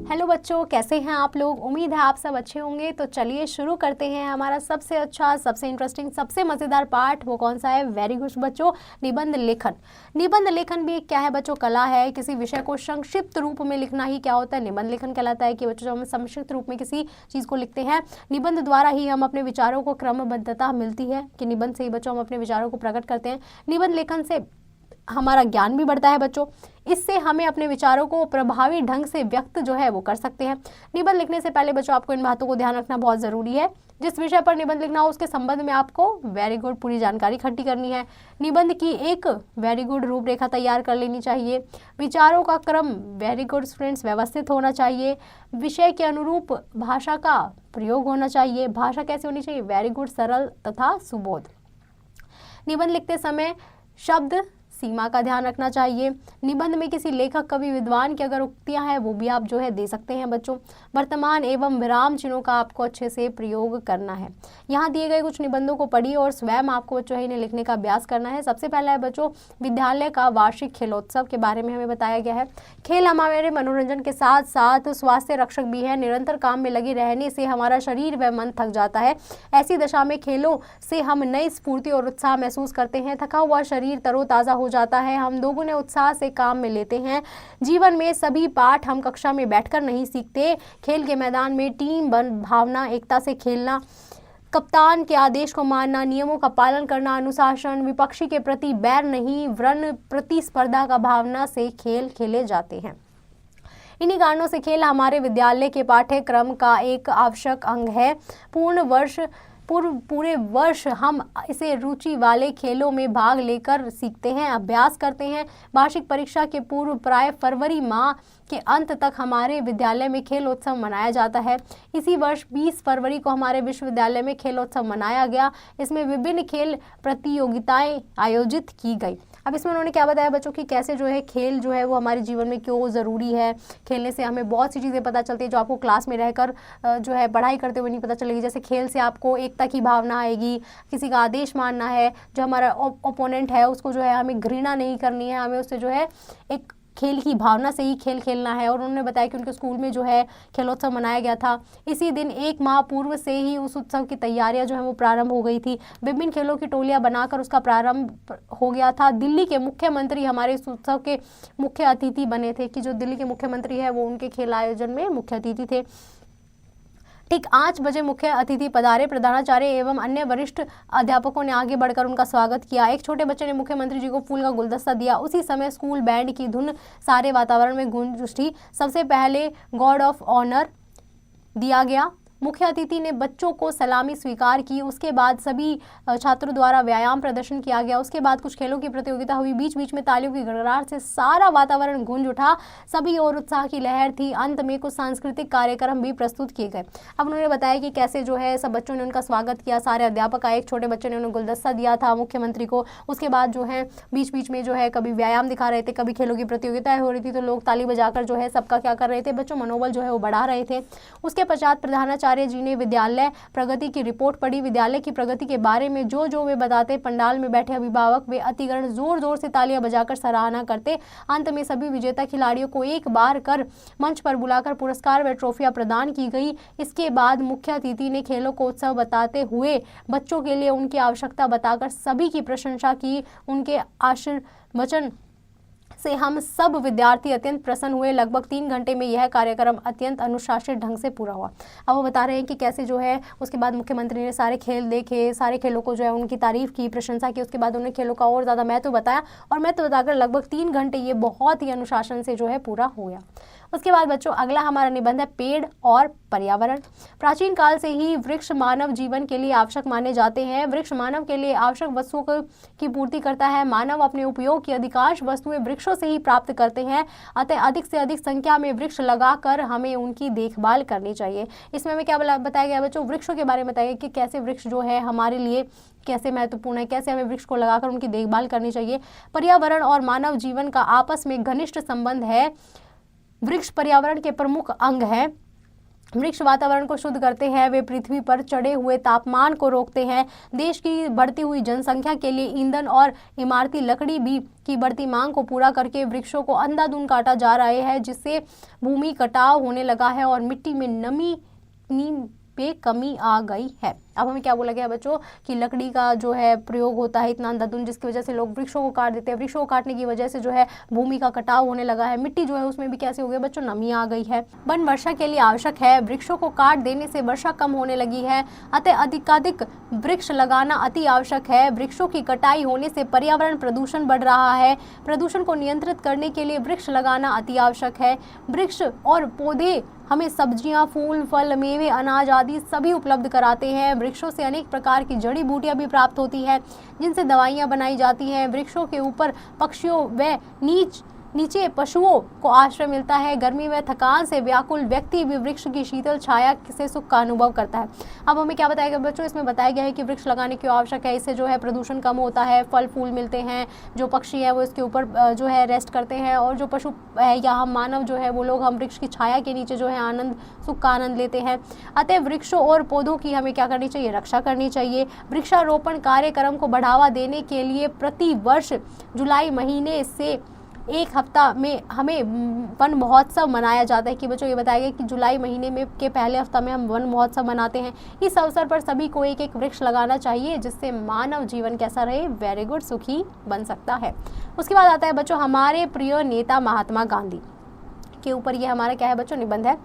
Hello बच्चों, कैसे हैं आप लोग। उम्मीद है आप सब अच्छे होंगे। तो चलिए शुरू करते हैं हमारा सबसे अच्छा, सबसे इंटरेस्टिंग, सबसे मज़ेदार पार्ट। वो कौन सा है? वेरी गुड बच्चों, निबंध लेखन। निबंध लेखन भी क्या है बच्चों? कला है। किसी विषय को संक्षिप्त रूप में लिखना ही क्या होता है? निबंध लेखन कहलाता है। कि बच्चों जब हम संक्षिप्त रूप में किसी चीज़ को लिखते हैं, निबंध द्वारा ही हम अपने विचारों को क्रमबद्धता मिलती है। कि निबंध से ही बच्चों हम अपने विचारों को प्रकट करते हैं। निबंध लेखन से हमारा ज्ञान भी बढ़ता है बच्चों। इससे हमें अपने विचारों को प्रभावी ढंग से व्यक्त जो है वो कर सकते हैं। निबंध लिखने से पहले बच्चों आपको इन बातों को ध्यान रखना बहुत ज़रूरी है। जिस विषय पर निबंध लिखना हो उसके संबंध में आपको वेरी गुड पूरी जानकारी इकट्ठी करनी है। निबंध की एक वेरी गुड रूपरेखा तैयार कर लेनी चाहिए। विचारों का क्रम वेरी गुड स्टूडेंट्स व्यवस्थित होना चाहिए। विषय के अनुरूप भाषा का प्रयोग होना चाहिए। भाषा कैसी होनी चाहिए? वेरी गुड, सरल तथा सुबोध। निबंध लिखते समय शब्द सीमा का ध्यान रखना चाहिए। निबंध में किसी लेखक, कवि, विद्वान की अगर उक्तियां हैं वो भी आप जो है दे सकते हैं बच्चों। वर्तमान एवं विराम चिन्हों का आपको अच्छे से प्रयोग करना है। यहाँ दिए गए कुछ निबंधों को पढ़िए और स्वयं आपको बच्चों इन्हें लिखने का अभ्यास करना है। सबसे पहला है बच्चों, विद्यालय का वार्षिक खेलोत्सव के बारे में हमें बताया गया है। खेल हमारे मनोरंजन के साथ साथ स्वास्थ्य रक्षक भी है। निरंतर काम में लगे रहने से हमारा शरीर व मन थक जाता है। ऐसी दशा में खेलों से हम नई स्फूर्ति और उत्साह महसूस करते हैं। थका हुआ शरीर तरोताज़ा हो जाता है। हम दोगुने उत्साह से काम में लेते हैं। जीवन में सभी पाठ हम कक्षा में बैठकर नहीं सीखते। खेल के मैदान में टीम भावना, एकता से खेलना, कप्तान के आदेश को मानना, नियमों का पालन करना, अनुशासन, विपक्षी के प्रति बैर नहीं, वर्ण प्रतिस्पर्धा का भावना से खेल खेले जाते हैं। इन्हीं कारणों से खेल हमारे विद्यालय के पाठ्यक्रम का एक आवश्यक अंग है। पूरे वर्ष हम इसे रुचि वाले खेलों में भाग लेकर सीखते हैं, अभ्यास करते हैं। वार्षिक परीक्षा के पूर्व प्राय फरवरी माह के अंत तक हमारे विद्यालय में खेलोत्सव मनाया जाता है। इसी वर्ष 20 फरवरी को हमारे विश्वविद्यालय में खेलोत्सव मनाया गया। इसमें विभिन्न खेल प्रतियोगिताएं आयोजित की गई। अब इसमें उन्होंने क्या बताया बच्चों कि कैसे जो है खेल जो है वो हमारे जीवन में क्यों ज़रूरी है। खेलने से हमें बहुत सी चीज़ें पता चलती है जो आपको क्लास में रहकर जो है पढ़ाई करते हुए नहीं पता चलेगी। जैसे खेल से आपको एकता की भावना आएगी, किसी का आदेश मानना है, जो हमारा ओपोनेंट है उसको जो है हमें घृणा नहीं करनी है, हमें उससे जो है एक खेल की भावना से ही खेल खेलना है। और उन्होंने बताया कि उनके स्कूल में जो है खेलोत्सव मनाया गया था। इसी दिन 1 माह पूर्व से ही उस उत्सव की तैयारियां जो है वो प्रारंभ हो गई थी। विभिन्न खेलों की टोलियां बनाकर उसका प्रारंभ हो गया था। दिल्ली के मुख्यमंत्री हमारे इस उत्सव के मुख्य अतिथि बने थे। कि जो दिल्ली के मुख्यमंत्री है वो उनके खेल आयोजन में मुख्य अतिथि थे। ठीक 8 बजे मुख्य अतिथि पधारे। प्रधानाचार्य एवं अन्य वरिष्ठ अध्यापकों ने आगे बढ़कर उनका स्वागत किया। एक छोटे बच्चे ने मुख्यमंत्री जी को फूल का गुलदस्ता दिया। उसी समय स्कूल बैंड की धुन सारे वातावरण में गूंज उठी। सबसे पहले गार्ड ऑफ ऑनर दिया गया। मुख्य अतिथि ने बच्चों को सलामी स्वीकार की। उसके बाद सभी छात्रों द्वारा व्यायाम प्रदर्शन किया गया। उसके बाद कुछ खेलों की प्रतियोगिता हुई। बीच बीच में तालियों की गड़गड़ाहट से सारा वातावरण गूंज उठा। सभी और उत्साह की लहर थी। अंत में कुछ सांस्कृतिक कार्यक्रम भी प्रस्तुत किए गए। अब उन्होंने बताया कि कैसे जो है सब बच्चों ने उनका स्वागत किया। सारे अध्यापक आए। एक छोटे बच्चे ने उन्हें गुलदस्ता दिया था मुख्यमंत्री को। उसके बाद जो है बीच बीच में जो है कभी व्यायाम दिखा रहे थे, कभी खेलों की प्रतियोगिताएं हो रही थी, तो लोग ताली बजाकर जो है सबका क्या कर रहे थे, बच्चों मनोबल जो है वो बढ़ा रहे थे। उसके पश्चात प्रधानाचार्य जी ने विद्यालय प्रगति की रिपोर्ट पढ़ी। विद्यालय की प्रगति के बारे में जो वे बताते, पंडाल में बैठे अभिभावक वे अतिगण जोर जोर से तालियां बजाकर सराहना करते। अंत में सभी विजेता खिलाड़ियों को एक बार कर मंच पर बुलाकर पुरस्कार व ट्रॉफियां प्रदान की गई। इसके बाद मुख्य अतिथि ने खेलों को उत्सव बताते हुए बच्चों के लिए उनकी आवश्यकता बताकर सभी की प्रशंसा की। उनके आशीर्वचन से हम सब विद्यार्थी अत्यंत प्रसन्न हुए। लगभग 3 घंटे में यह कार्यक्रम अत्यंत अनुशासित ढंग से पूरा हुआ। अब वो बता रहे हैं कि कैसे जो है उसके बाद मुख्यमंत्री ने सारे खेल देखे, सारे खेलों को जो है उनकी तारीफ की, प्रशंसा की। उसके बाद उन्होंने खेलों का और ज़्यादा महत्व बताया और महत्व बताकर लगभग 3 घंटे ये बहुत ही अनुशासन से जो है पूरा हो गया। उसके बाद बच्चों अगला हमारा निबंध है पेड़ और पर्यावरण। प्राचीन काल से ही वृक्ष मानव जीवन के लिए आवश्यक माने जाते हैं। वृक्ष मानव के लिए आवश्यक वस्तुओं की पूर्ति करता है। मानव अपने उपयोग की अधिकांश वस्तुएं वृक्षों से ही प्राप्त करते हैं। अतः अधिक से अधिक संख्या में वृक्ष लगाकर हमें उनकी देखभाल करनी चाहिए। इसमें हमें क्या बताया गया बच्चों? वृक्षों के बारे में बताया कि कैसे वृक्ष जो है हमारे लिए कैसे महत्वपूर्ण है, कैसे हमें वृक्ष को लगाकर उनकी देखभाल करनी चाहिए। पर्यावरण और मानव जीवन का आपस में घनिष्ठ संबंध है। वृक्ष पर्यावरण के प्रमुख अंग है। वृक्ष वातावरण को शुद्ध करते हैं, वे पृथ्वी पर चढ़े हुए तापमान को रोकते हैं। देश की बढ़ती हुई जनसंख्या के लिए ईंधन और इमारती लकड़ी भी की बढ़ती मांग को पूरा करके वृक्षों को अंधाधुंध काटा जा रहा है, जिससे भूमि कटाव होने लगा है और मिट्टी में नमी पे कमी आ गई है। अब हमें क्या बोला गया बच्चों कि लकड़ी का जो है प्रयोग होता है इतना अंधाधुंध, जिसकी वजह से लोग वृक्षों को काट देते हैं। वृक्षों को काटने की वजह से जो है भूमि का कटाव होने लगा है, मिट्टी जो है उसमें भी कैसे हो गया बच्चों, नमी आ गई है। वन वर्षा के लिए आवश्यक है, वृक्षों को काट देने से वर्षा कम होने लगी है, अतः अधिकाधिक वृक्ष लगाना अति आवश्यक है। वृक्षों की कटाई होने से पर्यावरण प्रदूषण बढ़ रहा है, प्रदूषण को नियंत्रित करने के लिए वृक्ष लगाना अति आवश्यक है। वृक्ष और पौधे हमें सब्जियां, फूल, फल, मेवे, अनाज आदि सभी उपलब्ध कराते हैं। वृक्षों से अनेक प्रकार की जड़ी बूटियां भी प्राप्त होती है, जिनसे दवाइयां बनाई जाती हैं। वृक्षों के ऊपर पक्षियों व नीचे पशुओं को आश्रय मिलता है। गर्मी व थकान से व्याकुल व्यक्ति भी वृक्ष की शीतल छाया से सुख का अनुभव करता है। अब हमें क्या बताया गया बच्चों, इसमें बताया गया है कि वृक्ष लगाने क्यों आवश्यक है। इससे जो है प्रदूषण कम होता है, फल फूल मिलते हैं, जो पक्षी है वो इसके ऊपर जो है रेस्ट करते हैं, और जो पशु है या हम मानव जो है वो लोग हम वृक्ष की छाया के नीचे जो है सुख का आनंद लेते हैं। अतः वृक्षों और पौधों की हमें क्या करनी चाहिए, रक्षा करनी चाहिए। वृक्षारोपण कार्यक्रम को बढ़ावा देने के लिए प्रति वर्ष जुलाई महीने से एक हफ्ता में हमें वन महोत्सव मनाया जाता है। कि बच्चों ये बताया गया कि जुलाई महीने में के पहले हफ्ता में हम वन महोत्सव मनाते हैं। इस अवसर पर सभी को एक एक वृक्ष लगाना चाहिए, जिससे मानव जीवन कैसा रहे, वेरी गुड, सुखी बन सकता है। उसके बाद आता है बच्चों हमारे प्रिय नेता महात्मा गांधी के ऊपर ये हमारा क्या है बच्चों, निबंध है।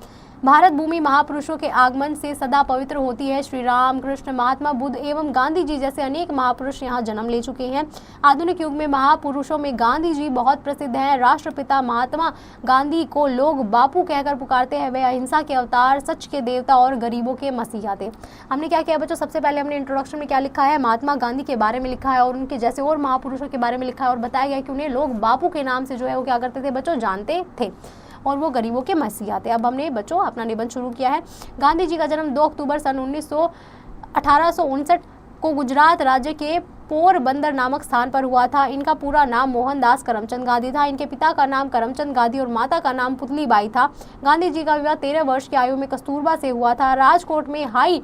भारत भूमि महापुरुषों के आगमन से सदा पवित्र होती है। श्री राम, कृष्ण, महात्मा बुद्ध एवं गांधी जी जैसे अनेक महापुरुष यहाँ जन्म ले चुके हैं। आधुनिक युग में महापुरुषों में गांधी जी बहुत प्रसिद्ध हैं। राष्ट्रपिता महात्मा गांधी को लोग बापू कहकर पुकारते हैं। वे अहिंसा के अवतार, सच के देवता और गरीबों के मसीहा थे। हमने क्या किया बच्चों, सबसे पहले हमने इंट्रोडक्शन में क्या लिखा है, महात्मा गांधी के बारे में लिखा है और उनके जैसे और महापुरुषों के बारे में लिखा है, और बताया गया कि उन्हें लोग बापू के नाम से जो है वो क्या करते थे बच्चों, जानते थे, और वो गरीबों के मसीहा थे। अब हमने बच्चों अपना निबंध शुरू किया है। गांधी जी का जन्म 2 अक्टूबर सन 1859 को गुजरात राज्य के पोरबंदर नामक स्थान पर हुआ था। इनका पूरा नाम मोहनदास करमचंद गांधी था। इनके पिता का नाम करमचंद गांधी और माता का नाम पुतलीबाई था। गांधी जी का विवाह 13 वर्ष की आयु में कस्तूरबा से हुआ था। राजकोट में हाई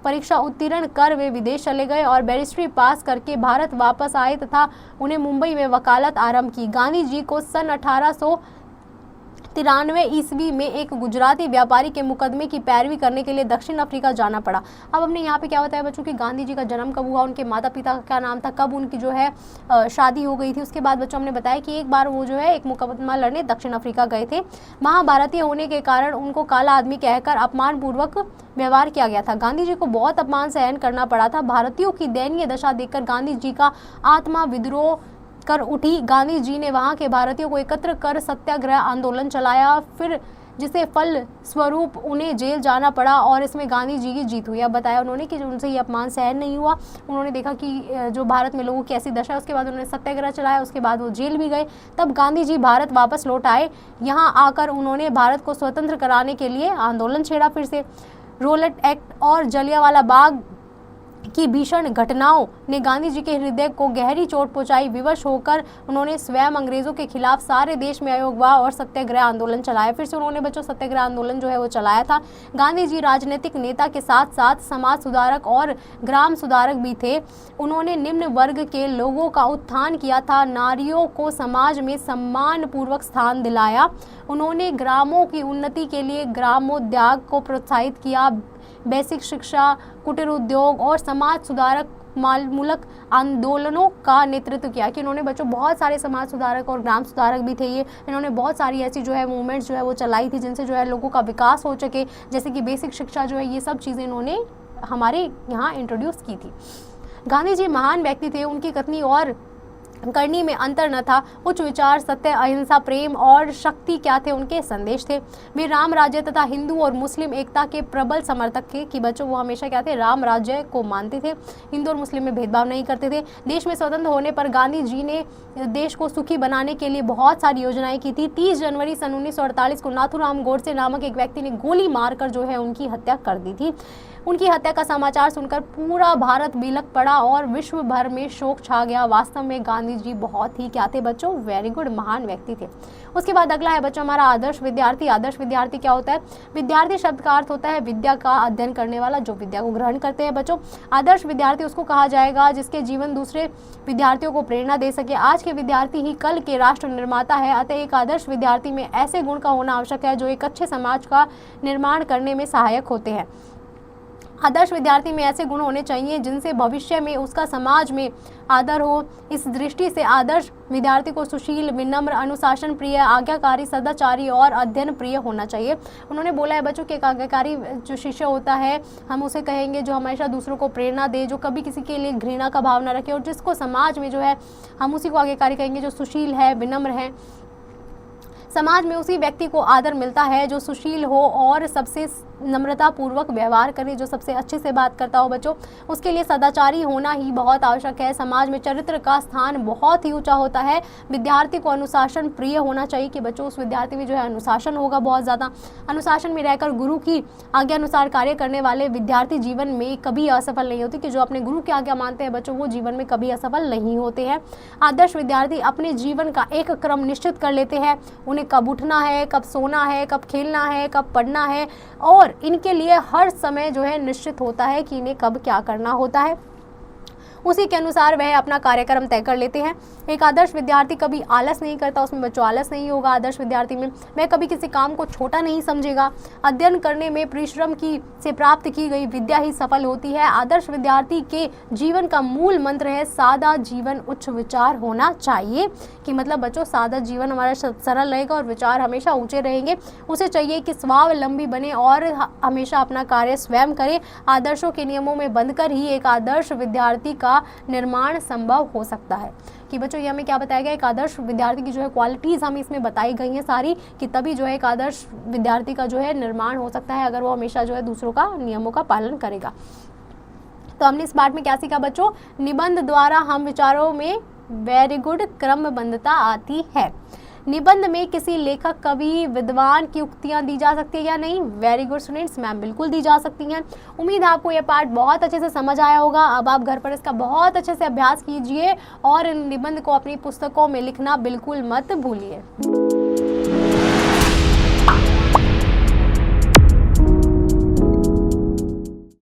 परीक्षा उत्तीर्ण कर वे विदेश चले गए और बैरिस्ट्री पास करके भारत वापस आए तथा उन्हें मुंबई में वकालत आरंभ की। गांधी जी को सन 1893 ईस्वी में एक गुजराती व्यापारी के मुकदमे की पैरवी करने के लिए दक्षिण अफ्रीका जाना पड़ा। अब हमने यहाँ पे क्या बताया बच्चों कि गांधी जी का जन्म कब हुआ, उनके माता पिता का क्या नाम था, कब उनकी जो है शादी हो गई थी। उसके बाद बच्चों हमने बताया कि एक बार वो जो है एक मुकदमा लड़ने दक्षिण अफ्रीका गए थे। महाभारतीय होने के कारण उनको काला आदमी कहकर अपमानपूर्वक व्यवहार किया गया था। गांधी जी को बहुत अपमान सहन करना पड़ा था। भारतीयों की दयनीय दशा देखकर गांधी जी का आत्मा विद्रोह कर उठी। गांधी जी ने वहां के भारतीयों को एकत्र कर सत्याग्रह आंदोलन चलाया, फिर जिसे फल स्वरूप उन्हें जेल जाना पड़ा और इसमें गांधी जी की जीत हुई। अब बताया उन्होंने कि उनसे ये अपमान सहन नहीं हुआ। उन्होंने देखा कि जो भारत में लोगों की ऐसी दशा है, उसके बाद उन्होंने सत्याग्रह चलाया, उसके बाद वो जेल भी गए। तब गांधी जी भारत वापस लौट आए। यहाँ आकर उन्होंने भारत को स्वतंत्र कराने के लिए आंदोलन छेड़ा। फिर से रोलेट एक्ट और जलियांवाला बाग की भीषण घटनाओं ने गांधी जी के हृदय को गहरी चोट पहुंचाई। विवश होकर उन्होंने स्वयं अंग्रेजों के खिलाफ सारे देश में अयोगवा और सत्याग्रह आंदोलन चलाया। फिर से उन्होंने बच्चों सत्याग्रह आंदोलन जो है वो चलाया था। गांधी जी राजनीतिक नेता के साथ साथ समाज सुधारक और ग्राम सुधारक भी थे। उन्होंने निम्न वर्ग के लोगों का उत्थान किया था, नारियों को समाज में सम्मान पूर्वक स्थान दिलाया। उन्होंने ग्रामों की उन्नति के लिए ग्रामोद्योग को प्रोत्साहित किया, बेसिक शिक्षा, कुटीर उद्योग और समाज सुधारक मूलक आंदोलनों का नेतृत्व किया। कि इन्होंने बच्चों बहुत सारे समाज सुधारक और ग्राम सुधारक भी थे। ये इन्होंने बहुत सारी ऐसी जो है मूवमेंट्स जो है वो चलाई थी, जिनसे जो है लोगों का विकास हो सके, जैसे कि बेसिक शिक्षा जो है, ये सब चीज़ें इन्होंने हमारे यहाँ इंट्रोड्यूस की थी। गांधी जी महान व्यक्ति थे। उनकी कथनी और करनी में अंतर न था। उच्च विचार, सत्य, अहिंसा, प्रेम और शक्ति क्या थे उनके संदेश थे। वे राम राज्य तथा हिंदू और मुस्लिम एकता के प्रबल समर्थक थे। कि बच्चों वो हमेशा क्या थे, राम राज्य को मानते थे, हिंदू और मुस्लिम में भेदभाव नहीं करते थे। देश में स्वतंत्र होने पर गांधी जी ने देश को सुखी बनाने के लिए बहुत सारी योजनाएं की थी। 30 जनवरी सन 1948 को नाथूराम गोडसे नामक एक व्यक्ति ने गोली मारकर जो है उनकी हत्या कर दी थी। उनकी हत्या का समाचार सुनकर पूरा भारत बिलख पड़ा और विश्व भर में शोक छा गया। वास्तव में गांधी जी बहुत ही क्या थे बच्चों, वेरी गुड, महान व्यक्ति थे। उसके बाद अगला है बच्चों हमारा आदर्श विद्यार्थी। आदर्श विद्यार्थी क्या होता है? विद्यार्थी शब्द का अर्थ होता है विद्या का अध्ययन करने वाला, जो विद्या को ग्रहण करते हैं बच्चों। आदर्श विद्यार्थी उसको कहा जाएगा जिसके जीवन दूसरे विद्यार्थियों को प्रेरणा दे सके। आज के विद्यार्थी ही कल के राष्ट्र निर्माता है, अतः एक आदर्श विद्यार्थी में ऐसे गुण का होना आवश्यक है जो एक अच्छे समाज का निर्माण करने में सहायक होते हैं। आदर्श विद्यार्थी में ऐसे गुण होने चाहिए जिनसे भविष्य में उसका समाज में आदर हो। इस दृष्टि से आदर्श विद्यार्थी को सुशील, विनम्र, अनुशासन प्रिय, आज्ञाकारी, सदाचारी और अध्ययन प्रिय होना चाहिए। उन्होंने बोला है बच्चों कि एक आज्ञाकारी जो शिष्य होता है हम उसे कहेंगे जो हमेशा दूसरों को प्रेरणा दे, जो कभी किसी के लिए घृणा का भाव न रखे, और जिसको समाज में जो है हम उसी को आज्ञाकारी कहेंगे जो सुशील है, विनम्र है। समाज में उसी व्यक्ति को आदर मिलता है जो सुशील हो और सबसे नम्रता पूर्वक व्यवहार करे, जो सबसे अच्छे से बात करता हो बच्चों। उसके लिए सदाचारी होना ही बहुत आवश्यक है। समाज में चरित्र का स्थान बहुत ही ऊंचा होता है। विद्यार्थी को अनुशासन प्रिय होना चाहिए कि बच्चों उस विद्यार्थी में जो है अनुशासन होगा बहुत ज़्यादा। अनुशासन में रहकर गुरु की आज्ञा अनुसार कार्य करने वाले विद्यार्थी जीवन में कभी असफल नहीं होते, कि जो अपने गुरु की आज्ञा मानते हैं बच्चों वो जीवन में कभी असफल नहीं होते हैं। आदर्श विद्यार्थी अपने जीवन का एक क्रम निश्चित कर लेते हैं। उन्हें कब उठना है, कब सोना है, कब खेलना है, कब पढ़ना है, और इनके लिए हर समय जो है निश्चित होता है कि इन्हें कब क्या करना होता है। उसी के अनुसार वह अपना कार्यक्रम तय कर लेते हैं। एक आदर्श विद्यार्थी कभी आलस नहीं करता, उसमें बच्चों आलस नहीं होगा आदर्श विद्यार्थी में। वह कभी किसी काम को छोटा नहीं समझेगा। अध्ययन करने में परिश्रम की से प्राप्त की गई विद्या ही सफल होती है। आदर्श विद्यार्थी के जीवन का मूल मंत्र है सादा जीवन उच्च विचार होना चाहिए, कि मतलब बच्चों सादा जीवन हमारा सरल रहेगा और विचार हमेशा ऊंचे रहेंगे। उसे चाहिए कि स्वावलंबी बने और हमेशा अपना कार्य स्वयं करे। आदर्शों के नियमों में बंधकर ही एक आदर्श विद्यार्थी का निर्माण संभव हो सकता है। कि बच्चों ये हमें क्या बताया गया, एक आदर्श विद्यार्थी की जो है क्वालिटीज हमें इसमें बताई गई हैं सारी, कि तभी जो है एक आदर्श विद्यार्थी का जो है निर्माण हो सकता है, अगर वो हमेशा जो है दूसरों का नियमों का पालन करेगा। तो हमने इस पाठ में क्या सीखा बच्चों? निबंध द्वारा हम विचारों में वेरी गुड क्रमबद्धता आती है। निबंध में किसी लेखक, कवि, विद्वान की उक्तियां दी जा सकती है या नहीं? वेरी गुड स्टूडेंट्स, मैम बिल्कुल दी जा सकती हैं। उम्मीद है आपको यह पाठ बहुत अच्छे से समझ आया होगा। अब आप घर पर इसका बहुत अच्छे से अभ्यास कीजिए और इन निबंध को अपनी पुस्तकों में लिखना बिल्कुल मत भूलिए।